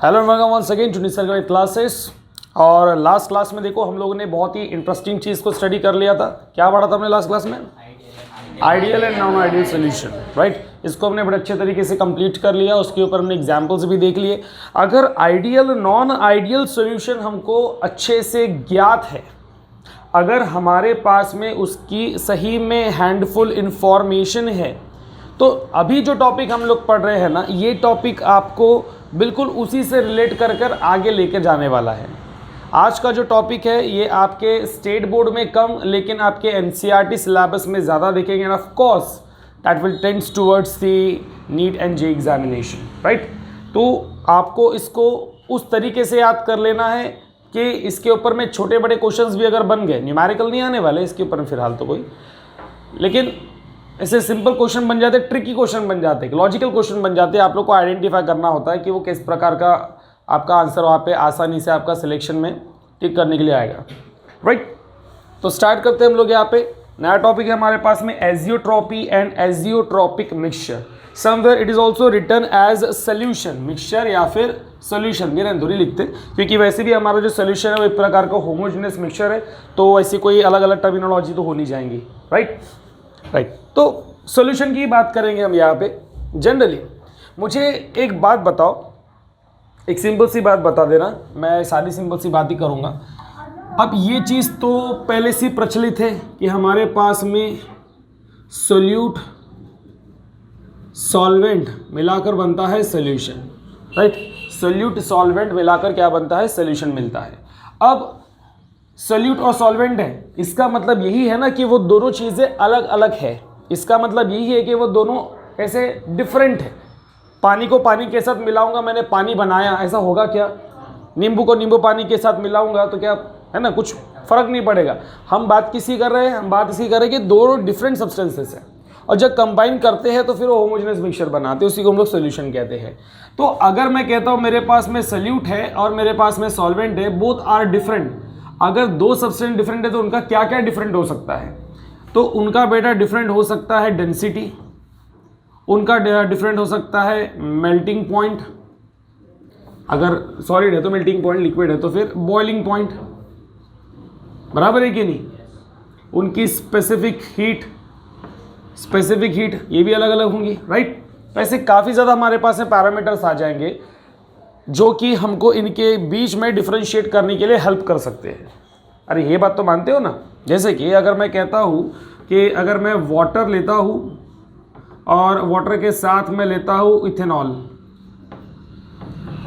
Hello welcome once again to Nisarg classes. और last class में देखो हम लोगों ने बहुत ही इंटरेस्टिंग चीज़ को स्टडी कर लिया था। क्या पढ़ा था हमने लास्ट क्लास में? Ideal and non ideal solution, right. इसको हमने बड़े अच्छे तरीके से कंप्लीट कर लिया। उसके ऊपर हमने एग्जांपल्स भी देख लिए। अगर आइडियल नॉन आइडियल सोल्यूशन हमको अच्छे से ज्ञात है, अगर हमारे पास में उसकी सही में हैंडफुल इंफॉर्मेशन है, तो अभी जो टॉपिक हम लोग पढ़ रहे हैं ना, ये टॉपिक आपको बिल्कुल उसी से रिलेट कर कर आगे लेके जाने वाला है। आज का जो टॉपिक है ये आपके स्टेट बोर्ड में कम लेकिन आपके एनसीईआरटी सिलेबस में ज़्यादा देखेंगे। End of course that will tends towards the neat and J examination, right. तो आपको इसको उस तरीके से याद कर लेना है कि इसके ऊपर में छोटे बड़े क्वेश्चंस भी अगर बन गए, न्यूमेरिकल नहीं आने वाले इसके ऊपर में फिलहाल तो कोई, लेकिन ऐसे सिंपल क्वेश्चन बन जाते, ट्रिकी क्वेश्चन बन जाते, लॉजिकल क्वेश्चन बन जाते हैं। आप लोग को आइडेंटिफाई करना होता है कि वो किस प्रकार का आपका आंसर वहाँ पे आसानी से आपका सिलेक्शन में टिक करने के लिए आएगा, राइट। तो स्टार्ट करते हैं हम लोग। यहाँ पे नया टॉपिक है हमारे पास में azeotropy and azeotropic mixture. Somewhere it is also return as solution, mixture या फिर सोल्यूशन निरंतुरी लिखते, क्योंकि वैसे भी हमारा जो सोल्यूशन है वो एक प्रकार का होमोजेनियस मिक्सचर है, तो ऐसी कोई अलग अलग टर्मिनोलॉजी तो हो नहीं जाएंगी, राइट। तो सॉल्यूशन की बात करेंगे हम यहाँ पे। जनरली मुझे एक बात बताओ, एक सिंपल सी बात बता देना, मैं सारी सिंपल सी बात ही करूँगा। अब ये चीज़ तो पहले से प्रचलित है कि हमारे पास में सोल्यूट सॉल्वेंट मिलाकर बनता है सॉल्यूशन, राइट। सोल्यूट सॉल्वेंट मिलाकर क्या बनता है? सॉल्यूशन मिलता है। अब सोल्यूट और सॉल्वेंट है, इसका मतलब यही है ना कि वो दोनों चीज़ें अलग अलग है। इसका मतलब यही है कि वो दोनों ऐसे डिफरेंट है। पानी को पानी के साथ मिलाऊंगा, मैंने पानी बनाया, ऐसा होगा क्या? नींबू को नींबू पानी के साथ मिलाऊंगा तो क्या है ना, कुछ फर्क नहीं पड़ेगा। हम बात किसी कर रहे हैं, हम बात इसी कर रहे हैं कि दोनों डिफरेंट सब्सटेंसेस हैं और जब कंबाइन करते हैं तो फिर वो होमोजेनियस मिक्सचर बनाते हैं, उसी को हम लोग सोल्यूशन कहते हैं। तो अगर मैं कहता हूँ मेरे पास में सोल्यूट है और मेरे पास में सॉल्वेंट है, बोथ आर डिफरेंट। अगर दो सब्सटेंस डिफरेंट है तो उनका क्या क्या डिफरेंट हो सकता है? तो उनका बेटा डिफरेंट हो सकता है डेंसिटी, उनका डिफरेंट हो सकता है मेल्टिंग पॉइंट, अगर सॉलिड है तो मेल्टिंग पॉइंट, लिक्विड है तो फिर बॉइलिंग पॉइंट, बराबर है कि नहीं। उनकी स्पेसिफिक हीट ये भी अलग अलग होंगी, राइट। ऐसे काफ़ी ज़्यादा हमारे पास में पैरामीटर्स आ जाएंगे जो कि हमको इनके बीच में डिफरेंशिएट करने के लिए हेल्प कर सकते हैं। अरे ये बात तो मानते हो ना? जैसे कि अगर मैं कहता हूँ कि अगर मैं वाटर लेता हूँ और वाटर के साथ में लेता हूँ इथेनॉल,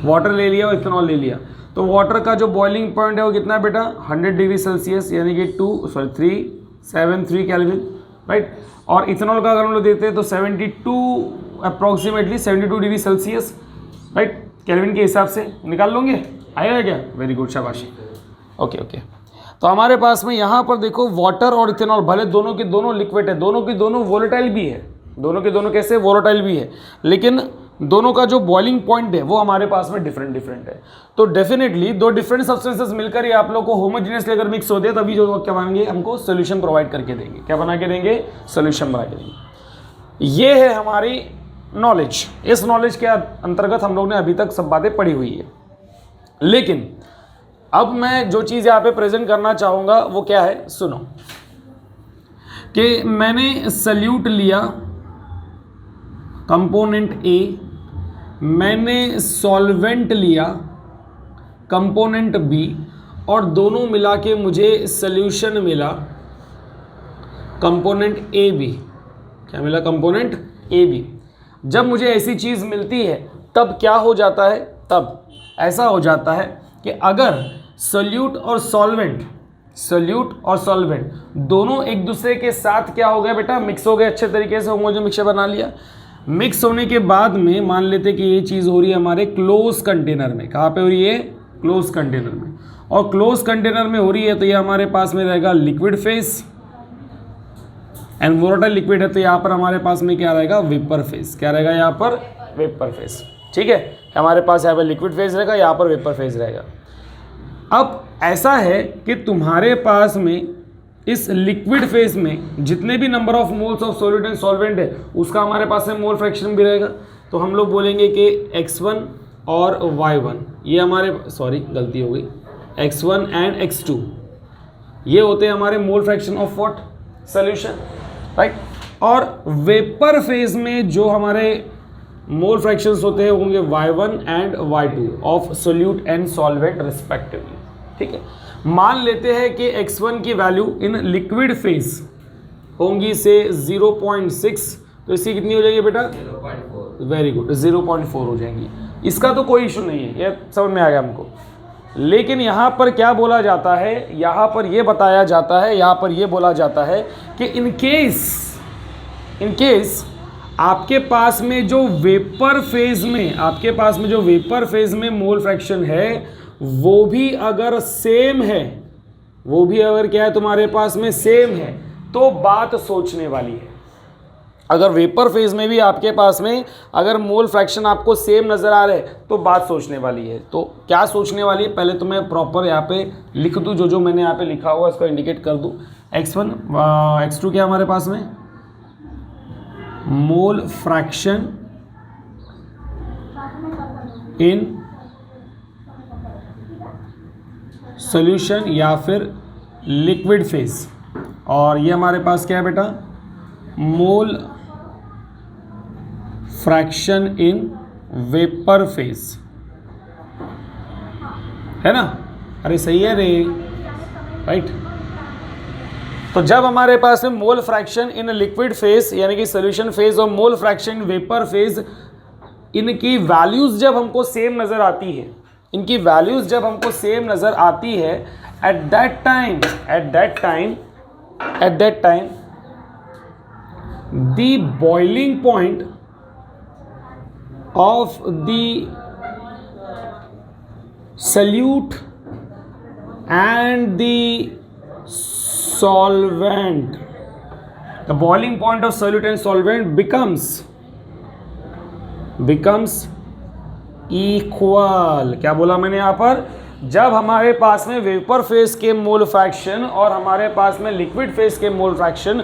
वाटर ले लिया और इथेनॉल ले लिया, तो वाटर का जो बॉइलिंग पॉइंट है वो कितना है बेटा? 100 डिग्री सेल्सियस, यानी कि 373 केल्विन, राइट। और इथेनॉल का अगर हम लोग देखते हैं तो 72 approximately 72 degree Celsius, right. Kelvin के हिसाब से निकाल लोगे, आएगा क्या? वेरी गुड, शाबाशी। ओके। तो हमारे पास में यहाँ पर देखो वाटर और इथेनॉल, भले दोनों के दोनों लिक्विड है, दोनों की दोनों वोलेटाइल भी है, दोनों के दोनों कैसे वोलेटाइल भी है, लेकिन दोनों का जो बॉइलिंग पॉइंट है वो हमारे पास में डिफरेंट है। तो डेफिनेटली दो डिफरेंट सब्सटेंसेस मिलकर ही आप लोग को होमोजेनियसली अगर मिक्स होते हैं तभी जो क्या बनाएंगे, हमको सोल्यूशन प्रोवाइड करके देंगे। क्या बना के देंगे? सोल्यूशन बना के देंगे। ये है हमारी नॉलेज। इस नॉलेज के अंतर्गत हम लोग ने अभी तक सब बातें पढ़ी हुई है। लेकिन अब मैं जो चीज़ यहाँ पे प्रेजेंट करना चाहूँगा वो क्या है, सुनो। कि मैंने सोल्यूट लिया कंपोनेंट ए, मैंने सॉल्वेंट लिया कंपोनेंट बी, और दोनों मिला के मुझे सोल्यूशन मिला कंपोनेंट ए बी। क्या मिला? Component A B. जब मुझे ऐसी चीज़ मिलती है तब क्या हो जाता है? तब ऐसा हो जाता है कि अगर सोल्यूट और सॉल्वेंट दोनों एक दूसरे के साथ क्या हो गया बेटा? मिक्स हो गए, अच्छे तरीके से होमोजेनियस मिक्सचर बना लिया। मिक्स होने के बाद में मान लेते कि ये चीज़ हो रही है हमारे क्लोज कंटेनर में। कहाँ पे हो रही है? क्लोज कंटेनर में। और क्लोज कंटेनर में हो रही है तो ये हमारे पास में रहेगा liquid phase, and volatile liquid है तो यहाँ पर हमारे पास में क्या रहेगा? Vapour face. क्या रहेगा यहाँ पर? वेपर फेस, ठीक है। हमारे पास यहाँ पर लिक्विड फेस रहेगा, यहाँ पर वेपर फेस रहेगा। अब ऐसा है कि तुम्हारे पास में इस लिक्विड फेज में जितने भी number of moles of solute and solvent है उसका हमारे पास में मोल फ्रैक्शन भी रहेगा। तो हम लोग बोलेंगे कि x1 और y1, ये हमारे, सॉरी गलती हो गई, x1 एंड x2, ये होते हैं हमारे mole fraction of what, solution, right. और वेपर फेज में जो हमारे मोल फ्रैक्शंस होते हैं होंगे y1 and y2 of solute and solvent respectively, ठीक है। मान लेते हैं कि x1 की वैल्यू इन लिक्विड फेज होंगी से 0.6, तो इसकी कितनी हो जाएगी बेटा, 0.4, वेरी गुड, 0.4 हो जाएंगी। इसका तो कोई इशू नहीं है, ये समझ में आ गया हमको। लेकिन यहाँ पर क्या बोला जाता है, यहाँ पर ये बताया जाता है, यहाँ पर ये बोला जाता है कि इन केस आपके पास में जो वेपर फेज में, आपके पास में जो वेपर फेज में मोल फ्रैक्शन है वो भी अगर सेम है, वो भी अगर क्या है तुम्हारे पास में सेम है, तो बात सोचने वाली है। अगर वेपर फेज में भी आपके पास में अगर मोल फ्रैक्शन आपको सेम नज़र आ रहे तो बात सोचने वाली है। तो क्या सोचने वाली है, पहले तो मैं प्रॉपर यहाँ पे लिख दूँ, जो मैंने यहाँ पे लिखा हुआ इसको इंडिकेट कर दूँ। x1 x2 क्या हमारे पास में, मोल फ्रैक्शन इन सॉल्यूशन या फिर लिक्विड फेज, और ये हमारे पास क्या है बेटा, mole fraction in vapour phase, है ना, अरे सही है रे, राइट। तो जब हमारे पास में mole fraction in liquid phase यानी कि सॉल्यूशन फेज और mole fraction in vapour phase, इनकी वैल्यूज जब हमको सेम नजर आती है, इनकी वैल्यूज जब हमको सेम नजर आती है, at that time the boiling point of the solute and the solvent, the boiling point of solute and solvent becomes equal। क्या बोला मैंने यहाँ पर, जब हमारे पास में वेपर फेज के मोल फ्रैक्शन और हमारे पास में लिक्विड फेज के मोल फ्रैक्शन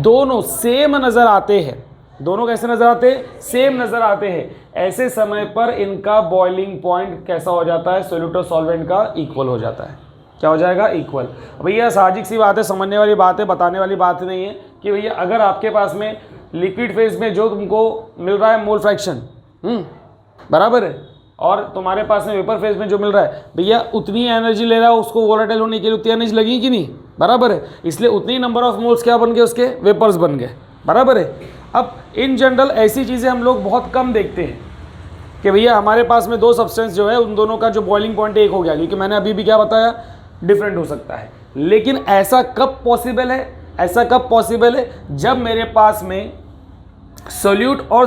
दोनों सेम नजर आते हैं, दोनों कैसे नजर आते हैं, सेम नजर आते हैं, ऐसे समय पर इनका बॉइलिंग पॉइंट कैसा हो जाता है, सोल्यूट और सॉल्वेंट का इक्वल हो जाता है। क्या हो जाएगा, इक्वल। भैया साजिक सी बात है, समझने वाली बात है, बताने वाली बात नहीं है कि भैया अगर आपके पास में लिक्विड फेज में जो तुमको मिल रहा है मोल फ्रैक्शन बराबर है, और तुम्हारे पास में वेपर फेज में जो मिल रहा है, भैया उतनी एनर्जी ले रहा है, उसको वोलेटाइल होने के लिए उतनी एनर्जी लगी कि नहीं, बराबर है, इसलिए उतनी नंबर ऑफ मोल्स क्या बन गए, उसके वेपर्स बन गए, बराबर है। अब इन जनरल ऐसी चीज़ें हम लोग बहुत कम देखते हैं कि भैया हमारे पास में दो सब्सटेंस जो है उन दोनों का जो बॉइलिंग पॉइंट एक हो गया, क्योंकि मैंने अभी भी क्या बताया, डिफरेंट हो सकता है। लेकिन ऐसा कब पॉसिबल है, ऐसा कब पॉसिबल है, जब मेरे पास में सोल्यूट और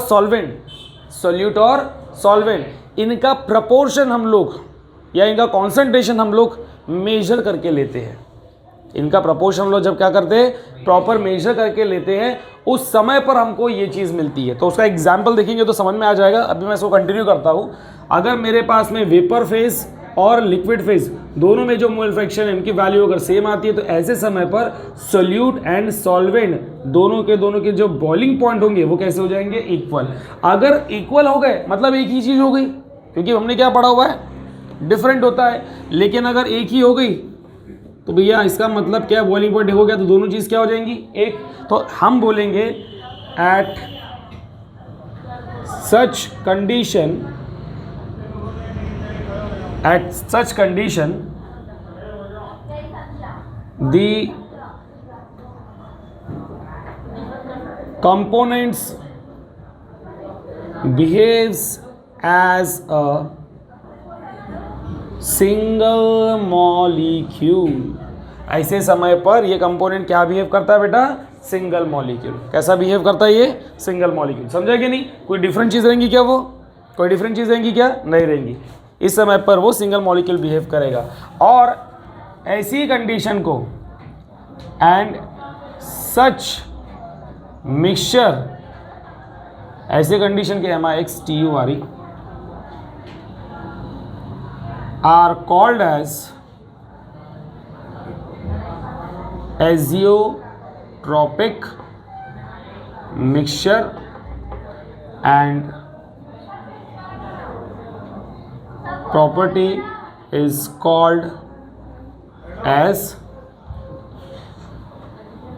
सॉल्वेंट इनका प्रपोर्शन हम लोग या इनका कॉन्सेंट्रेशन हम लोग मेजर करके लेते हैं। इनका प्रपोर्शन हम लोग जब क्या करते हैं, प्रॉपर मेजर करके लेते हैं, उस समय पर हमको ये चीज़ मिलती है। तो उसका एग्जाम्पल देखेंगे तो समझ में आ जाएगा। अभी मैं इसको कंटिन्यू करता हूँ। अगर मेरे पास में वेपर फेज और लिक्विड फेज दोनों में जो मोल फ्रैक्शन है इनकी वैल्यू अगर सेम आती है, तो ऐसे समय पर सोल्यूट एंड सॉल्वेंट दोनों के जो बॉइलिंग पॉइंट होंगे वो कैसे हो जाएंगे, इक्वल। अगर इक्वल हो गए मतलब एक ही चीज़ हो गई, क्योंकि हमने क्या पढ़ा हुआ है, डिफरेंट होता है। लेकिन अगर एक ही हो गई तो भैया इसका मतलब क्या, बॉइलिंग पॉइंट हो गया तो दोनों चीज़ क्या हो जाएंगी, एक। तो हम बोलेंगे at such condition the components behaves as a single molecule। ऐसे समय पर ये कंपोनेंट क्या बिहेव करता है बेटा, सिंगल मॉलिक्यूल। कैसा बिहेव करता है ये, सिंगल मॉलिक्यूल। समझा कि नहीं, कोई डिफरेंट चीज़ रहेंगी क्या, वो कोई डिफरेंट चीज़ रहेंगी क्या, नहीं रहेंगी। इस समय पर वो सिंगल मॉलिक्यूल बिहेव करेगा। और ऐसी कंडीशन को एंड सच मिक्सचर, ऐसे कंडीशन के MIXTURE are called as azeotropic mixture and property is called as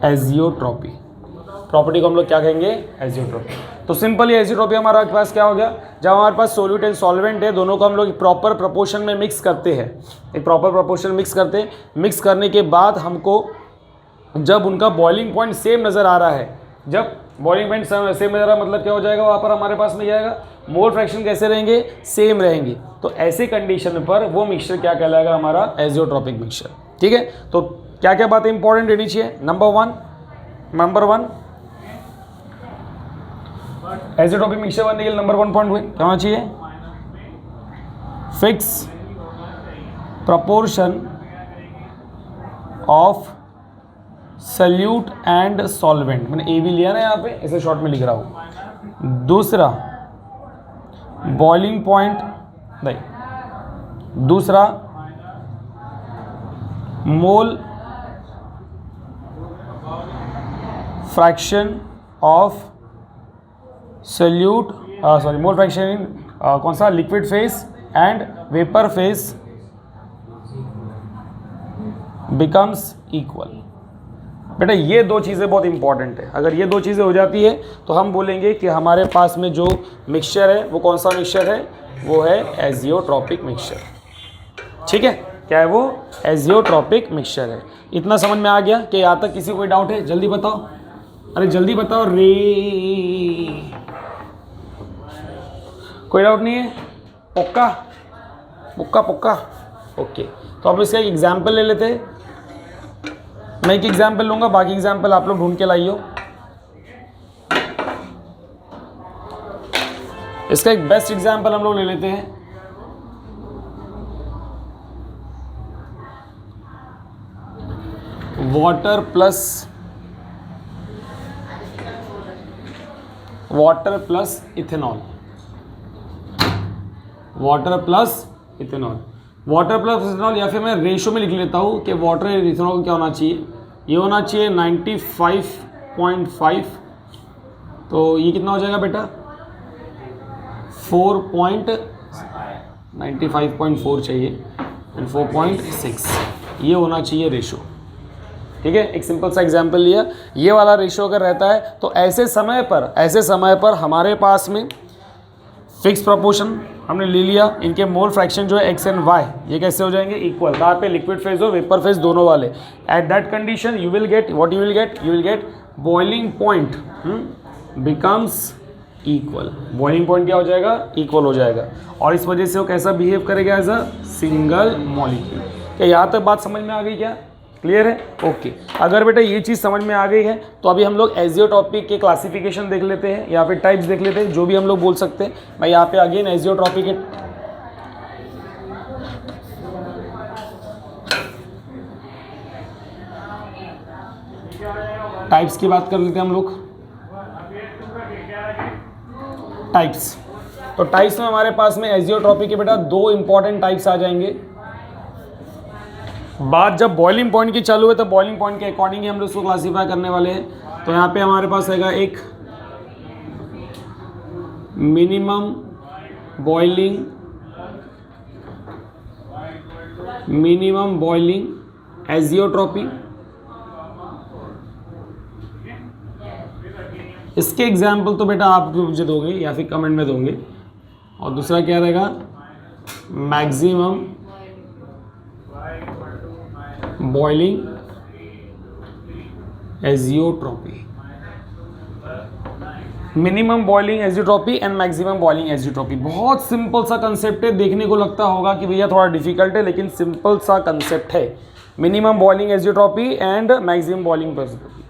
azeotropy. Property को हम लोग क्या कहेंगे? एजियोट्रॉपी। तो सिंपली एजियोट्रॉपी हमारा पास क्या हो गया? जब हमारे पास सोल्यूट एंड सॉल्वेंट है, दोनों को हम लोग प्रॉपर प्रोपोर्शन में मिक्स करते हैं, एक प्रॉपर प्रोपोर्शन मिक्स करते हैं। मिक्स करने के बाद हमको जब उनका बॉइलिंग पॉइंट सेम नज़र आ रहा है, जब बॉइलिंग पॉइंट सेम नज़र आ रहा है, मतलब क्या हो जाएगा? वहाँ पर हमारे पास में जाएगा मोल फ्रैक्शन कैसे रहेंगे? सेम रहेंगे। तो ऐसे कंडीशन पर वो मिक्सचर क्या कहलाएगा? हमारा एजियोट्रॉपिक मिक्सचर। ठीक है, तो क्या क्या बातें इंपॉर्टेंट रहनी चाहिए? नंबर वन एजियोट्रॉपिक मिक्सचर बनने के लिए नंबर 1 पॉइंट क्या होना चाहिए? Fix proportion of solute and solvent. मैंने ए भी लिया ना यहाँ पे, इसे शॉर्ट में लिख रहा हूँ। दूसरा बॉइलिंग पॉइंट नहीं, दूसरा mole fraction of solute mole fraction in कौन सा? Liquid phase and vapour phase becomes equal. बेटा ये दो चीज़ें बहुत इंपॉर्टेंट है। अगर ये दो चीज़ें हो जाती है तो हम बोलेंगे कि हमारे पास में जो मिक्सचर है वो कौन सा मिक्सचर है? वो है एजियोट्रॉपिक मिक्सचर। ठीक है, क्या है वो? एजियोट्रॉपिक मिक्सचर है। इतना समझ में आ गया कि यहाँ तक किसी को कोई डाउट है? जल्दी बताओ, अरे जल्दी बताओ रे। कोई डाउट नहीं है? पक्का पक्का पक्का? ओके, तो अब इसका एक एग्जाम्पल ले लेते हैं। मैं एक एग्जाम्पल लूँगा, बाकी एग्जाम्पल आप लोग ढूंढ के लाइयो। इसका एक बेस्ट एग्जाम्पल हम लोग ले लेते हैं। Water plus ethanol. Water plus ethanol, या फिर मैं रेशो में लिख लेता हूँ कि वाटर और इथेनॉल क्या होना चाहिए? ये होना चाहिए 95.5। तो ये कितना हो जाएगा बेटा? 95.4 चाहिए एंड 4.6, ये होना चाहिए रेशो। ठीक है, एक सिंपल सा एग्जांपल लिया। ये वाला रेशो अगर रहता है तो ऐसे समय पर हमारे पास में फिक्स प्रोपोर्शन हमने ले लिया। इनके मोल फ्रैक्शन जो है एक्स एंड वाई, ये कैसे हो जाएंगे? इक्वल। कहाँ पे? लिक्विड फेज और वेपर फेज दोनों वाले। At that condition you will get what? You will get boiling point becomes equal. Boiling point क्या हो जाएगा? इक्वल हो जाएगा। और इस वजह से वो कैसा बिहेव करेगा? As a single molecule. क्या यहाँ तक बात समझ में आ गई? क्या क्लियर है? ओके। अगर बेटा ये चीज़ समझ में आ गई है तो अभी हम लोग एजियोट्रॉपिक के क्लासिफिकेशन देख लेते हैं, या फिर टाइप्स देख लेते हैं, जो भी हम लोग बोल सकते हैं। मैं यहाँ पे अगेन एजियोट्रॉपिक के टाइप्स की बात कर लेते हैं हम लोग। टाइप्स, तो टाइप्स में हमारे पास में एजियोट्रॉपिक के बेटा दो इंपॉर्टेंट टाइप्स आ जाएंगे। बात जब बॉइलिंग पॉइंट की चालू है तो बॉइलिंग पॉइंट के अकॉर्डिंग ही हम लोग इसको क्लासीफाई करने वाले हैं। तो यहाँ पे हमारे पास आएगा एक मिनिमम बॉइलिंग एजियोट्रॉपी। इसके एग्जाम्पल तो बेटा आप मुझे दोगे या फिर कमेंट में दोगे। और दूसरा क्या रहेगा? Maximum boiling azeotropy. Minimum boiling azeotropy and maximum boiling azeotropy. बहुत सिंपल सा कंसेप्ट है। देखने को लगता होगा कि भैया थोड़ा डिफिकल्ट है, लेकिन सिंपल सा कंसेप्ट है। Minimum boiling azeotropy and maximum boiling azeotropy.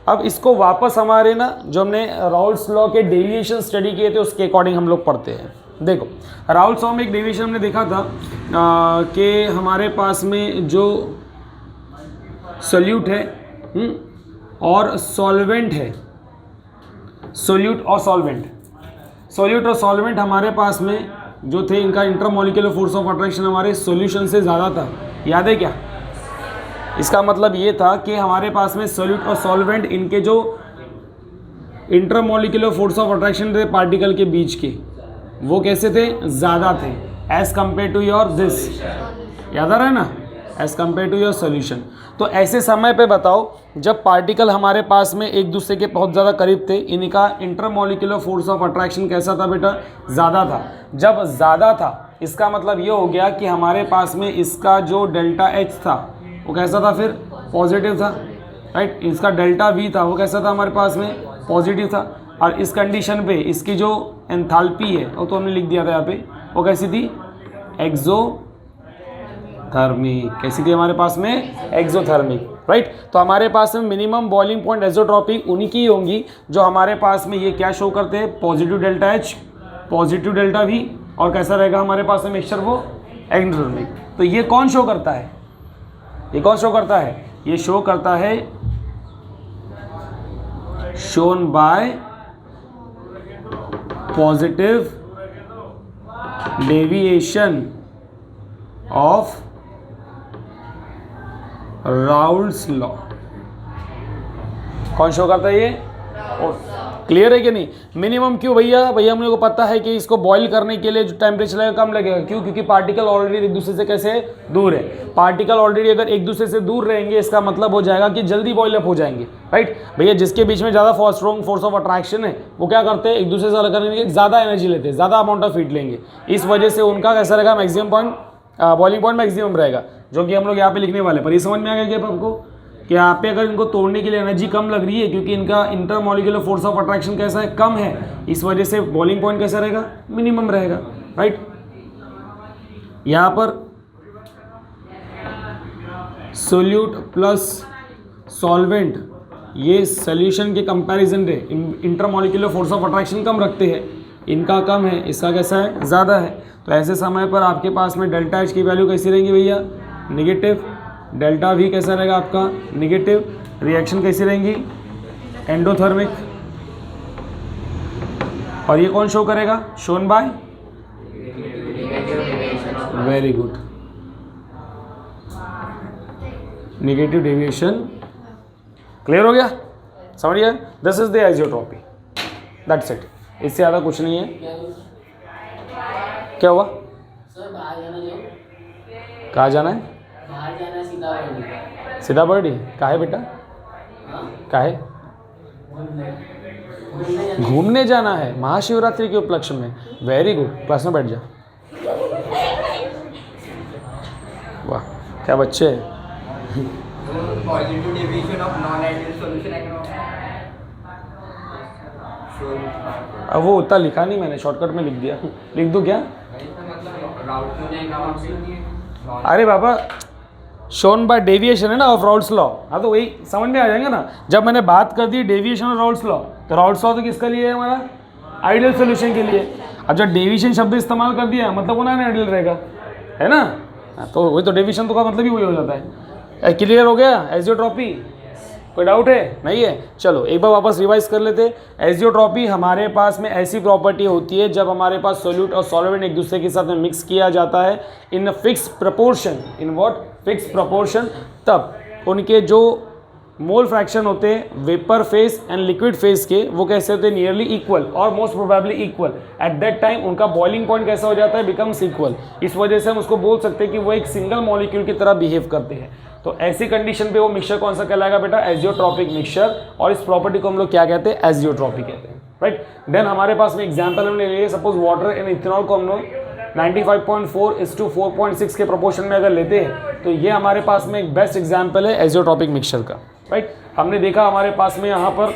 अब इसको वापस हमारे ना जो हमने राउल्ट्स लॉ के डेविएशन स्टडी किए थे उसके अकॉर्डिंग हम लोग पढ़ते हैं। देखो, राउल्ट्स लॉ में एक डेविएशन हमने देखा था कि हमारे पास में जो सोल्यूट है और सॉल्वेंट है, सोल्यूट और सॉल्वेंट हमारे पास में जो थे, इनका इंटरमॉलिक्यूलर फोर्स ऑफ अट्रैक्शन हमारे सॉल्यूशन से ज़्यादा था। याद है क्या? इसका मतलब ये था कि हमारे पास में सोल्यूट और सॉल्वेंट, इनके जो इंटरमॉलिक्यूलर फोर्स ऑफ अट्रैक्शन थे पार्टिकल के बीच के, वो कैसे थे? ज़्यादा थे। As compare to your this, याद आ रहा है ना, as compare to your solution. तो ऐसे समय पे बताओ जब पार्टिकल हमारे पास में एक दूसरे के बहुत ज़्यादा करीब थे, इनका इंटरमॉलिक्यूलर फोर्स ऑफ अट्रैक्शन कैसा था बेटा, ज़्यादा था। जब ज़्यादा था इसका मतलब ये हो गया कि हमारे पास में इसका जो डेल्टा एच था वो कैसा था, फिर पॉजिटिव था, राइट। इसका डेल्टा वी था वो कैसा था हमारे पास में, पॉजिटिव था। और इस कंडीशन पे इसकी जो एंथैल्पी है वो तो हमने लिख दिया था यहाँ पे, वो कैसी थी, एक्सोथर्मिक। कैसी थी हमारे पास में, एक्सोथर्मिक, राइट। तो हमारे पास में मिनिमम बॉइलिंग पॉइंट एज़ोट्रॉपिक उन्हीं की होंगी जो हमारे पास में ये क्या शो करते हैं, positive delta H, positive delta we, और कैसा रहेगा हमारे पास में मिक्सचर, वो एक्सोथर्मिक। तो ये कौन शो करता है, ये कौन शो करता है, ये शो करता है shown by positive deviation of Raoult's law. कौन शो करता है ये, क्लियर है कि नहीं। मिनिमम क्यों भैया, हम लोग को पता है कि इसको बॉईल करने के लिए जो टेम्परेचर लगेगा कम लगेगा, क्यों, क्योंकि पार्टिकल ऑलरेडी एक दूसरे से कैसे दूर है। पार्टिकल ऑलरेडी अगर एक दूसरे से दूर रहेंगे इसका मतलब हो जाएगा कि जल्दी बॉईल अप हो जाएंगे, राइट भैया। जिसके बीच में ज़्यादा स्ट्रॉन्ग फोर्स ऑफ अट्रैक्शन है वो क्या करते हैं, एक दूसरे से अलग करने के लिए ज़्यादा एनर्जी लेते हैं, ज़्यादा अमाउंट ऑफ हीट लेंगे। इस वजह से उनका कैसा रहेगा, maximum point, boiling point maximum रहेगा, जो कि हम लोग यहाँ पे लिखने वाले। पर ये समझ में आ गया क्या आपको कि यहाँ पे अगर इनको तोड़ने के लिए एनर्जी कम लग रही है क्योंकि इनका इंटरमॉलिक्यूलर फोर्स ऑफ अट्रैक्शन कैसा है, कम है, इस वजह से बॉइलिंग पॉइंट कैसा रहेगा, मिनिमम रहेगा, राइट। यहाँ पर सोल्यूट प्लस सॉल्वेंट, ये सोल्यूशन के कंपैरिजन में इंटरमॉलिक्यूलर फोर्स ऑफ अट्रैक्शन कम रखते हैं, इनका कम है, इसका कैसा है, ज़्यादा है। तो ऐसे समय पर आपके पास में डेल्टा एच की वैल्यू कैसी रहेंगी भैया, निगेटिव। डेल्टा वी कैसा रहेगा आपका, निगेटिव। रिएक्शन कैसी रहेंगी, एंडोथर्मिक। और ये कौन शो करेगा, shown by, very good, negative deviation. Clear हो गया, समझ गया। This is the isotropy, that's it, इससे ज़्यादा कुछ नहीं है। क्या हुआ सर, बाहर जाना, जो कहाँ जाना है, बाहर जाना, सीतामढ़ी। सीतामढ़ी काहे बेटा, काहे, घूमने जाना है महाशिवरात्रि के उपलक्ष्य में, वेरी गुड। क्लास में बैठ जा, वाह क्या बच्चे हैं। Positive deviation of non ideal solution. अब वो उतना लिखा नहीं मैंने, शॉर्टकट में लिख दिया, लिख दूँ क्या, अरे बाबा शोन बाय डेविएशन है ना ऑफ राउल्स लॉ, हाँ तो वही समझ में आ जाएंगे ना। जब मैंने बात कर दी डेविएशन ऑफ राउल्स लॉ, तो राउल्स लॉ तो किसके लिए है, हमारा आइडियल सोल्यूशन के लिए। अब जब डेविएशन शब्द इस्तेमाल कर दिया मतलब वो नॉन आइडियल रहेगा, है ना। तो वही तो डेविएशन तो का मतलब ही वही हो जाता है। क्लियर हो गया, एजियोट्रॉपी कोई डाउट है, नहीं है। चलो एक बार वापस रिवाइज कर लेते। एजियोट्रॉपी हमारे पास में ऐसी प्रॉपर्टी होती है जब हमारे पास सोल्यूट और सॉल्वेंट एक दूसरे के साथ में मिक्स किया जाता है in fix proportion, in what, fix proportion, तब उनके जो मोल फ्रैक्शन होते हैं vapour phase and liquid phase के, वो कैसे होते हैं, नियरली इक्वल और most probably equal. At that time उनका बॉइलिंग पॉइंट कैसा हो जाता है, बिकम्स इक्वल। इस वजह से हम उसको बोल सकते हैं कि वो एक सिंगल मॉलिक्यूल की तरह बिहेव करते हैं। तो ऐसी कंडीशन पे वो मिक्सचर कौन सा कहलाएगा बेटा, एजियोट्रॉपिक मिक्सचर। और इस प्रॉपर्टी को हम लोग क्या कहते हैं, एजियोट्रॉपी कहते हैं, राइट। देन हमारे पास में एग्जाम्पल हमने ले लिया, सपोज वाटर एंड इथेनॉल को हम लोग 95.4:4.6 के प्रोपोर्शन में अगर लेते हैं तो ये हमारे पास में एक बेस्ट एग्जाम्पल है एजियोट्रॉपिक मिक्सचर का, राइट। हमने देखा हमारे पास में यहाँ पर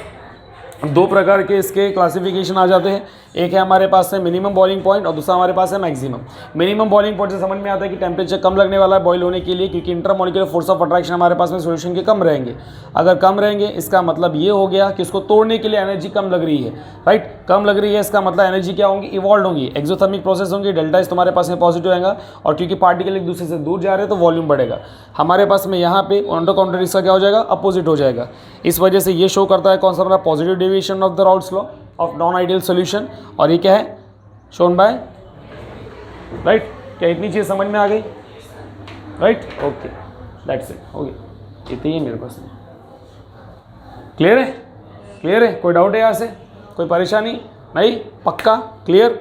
दो प्रकार के इसके क्लासिफिकेशन आ जाते हैं। एक है हमारे पास है मिनिमम बॉइलिंग पॉइंट और दूसरा हमारे पास है मैक्सिमम। मिनिमम बॉइलिंग पॉइंट से समझ में आता है कि टेम्परेचर कम लगने वाला है बॉईल होने के लिए, क्योंकि इंटरमॉलिक्यूलर फोर्स ऑफ अट्रैक्शन हमारे पास में सॉल्यूशन के कम रहेंगे। अगर कम रहेंगे इसका मतलब ये हो गया कि उसको तोड़ने के लिए एनर्जी कम लग रही है, राइट। कम लग रही है इसका मतलब एनर्जी क्या होंगी, इवॉल्व होंगी, एक्सोथर्मिक प्रोसेस होंगी, डेल्टा इस तुम्हारे पास में पॉजिटिव आएगा। और क्योंकि पार्टिकल एक दूसरे से दूर जा रहे हैं तो वॉल्यूम बढ़ेगा। हमारे पास में यहाँ पे ऑन द काउंटर इसका क्या हो जाएगा, अपोजिट हो जाएगा। इस वजह से ये शो करता है कौन सा हमारा, positive deviation of the Raoult's law of non ideal solution. और ये क्या है, शोन बाय, राइट। क्या इतनी चीज़ समझ में आ गई, राइट, ओके, दैट्स इट, हो गया, इतनी है मेरे पास में। क्लियर है, क्लियर है, कोई डाउट है यहाँ से, कोई परेशानी नहीं, पक्का क्लियर,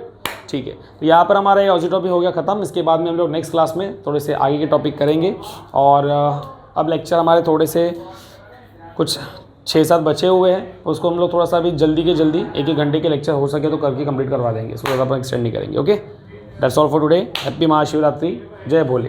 ठीक है, तो यहाँ पर हमारा ये ऑजी टॉपिक हो गया ख़त्म। इसके बाद में हम लोग नेक्स्ट क्लास में थोड़े से आगे के टॉपिक करेंगे। और अब लेक्चर हमारे थोड़े से कुछ 6-7 बचे हुए हैं, उसको हम लोग थोड़ा सा अभी जल्दी के जल्दी 1-1 घंटे के लेक्चर हो सके तो करके कंप्लीट करवा देंगे, इसको ज़्यादा अपन एक्सटेंड नहीं करेंगे। Okay, that's all for today. Happy Mahashivratri, जय भोले।